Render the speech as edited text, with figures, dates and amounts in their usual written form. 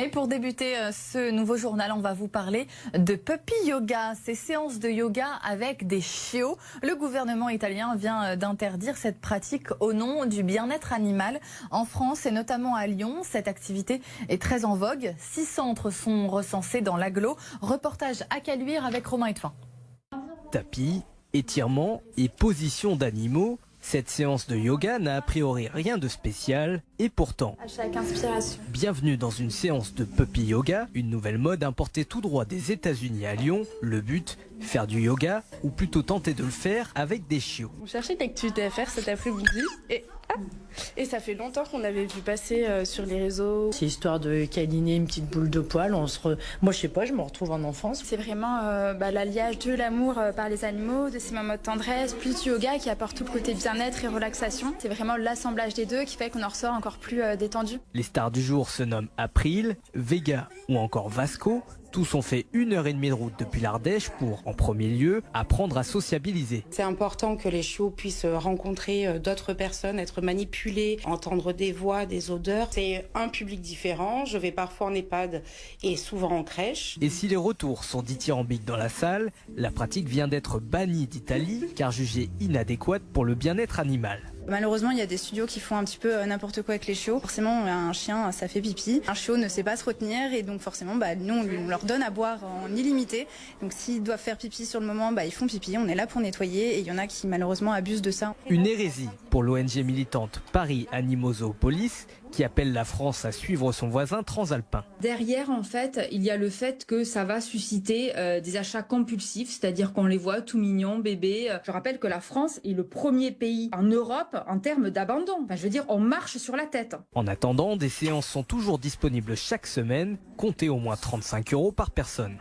Et pour débuter ce nouveau journal, on va vous parler de puppy yoga, ces séances de yoga avec des chiots. Le gouvernement italien vient d'interdire cette pratique au nom du bien-être animal. En France et notamment à Lyon, cette activité est très en vogue. 6 centres sont recensés dans l'agglo. Reportage à Caluire avec Romain Etefin. Tapis, étirements et positions d'animaux. Cette séance de yoga n'a a priori rien de spécial et pourtant, à chaque inspiration. Bienvenue dans une séance de puppy yoga, une nouvelle mode importée tout droit des États-Unis à Lyon. Le but, faire du yoga ou plutôt tenter de le faire avec des chiots. On cherchait une activité à faire cet après-midi et ça fait longtemps qu'on avait vu passer sur les réseaux. C'est histoire de câliner une petite boule de poil. Moi, je sais pas, je me retrouve en enfance. C'est vraiment l'alliage de l'amour par les animaux, de ces moments de tendresse, plus du yoga qui apporte tout le côté bien-être et relaxation. C'est vraiment l'assemblage des deux qui fait qu'on en ressort encore plus détendu. Les stars du jour se nomment April, Vega ou encore Vasco. Tous ont fait 1h30 de route depuis l'Ardèche pour, en premier lieu, apprendre à sociabiliser. C'est important que les chiots puissent rencontrer d'autres personnes, être manipulés, entendre des voix, des odeurs. C'est un public différent. Je vais parfois en EHPAD et souvent en crèche. Et si les retours sont dithyrambiques dans la salle, la pratique vient d'être bannie d'Italie car jugée inadéquate pour le bien-être animal. Malheureusement, il y a des studios qui font un petit peu n'importe quoi avec les chiots. Forcément, un chien, ça fait pipi. Un chiot ne sait pas se retenir et donc forcément, nous, on leur donne à boire en illimité. Donc s'ils doivent faire pipi sur le moment, ils font pipi. On est là pour nettoyer et il y en a qui malheureusement abusent de ça. Une hérésie pour l'ONG militante Paris Animaux Zoopolis qui appelle la France à suivre son voisin transalpin. Derrière, en fait, il y a le fait que ça va susciter des achats compulsifs, c'est-à-dire qu'on les voit tout mignons, bébés. Je rappelle que la France est le premier pays en Europe en termes d'abandon. Je veux dire, on marche sur la tête. En attendant, des séances sont toujours disponibles chaque semaine, comptez au moins 35 € par personne.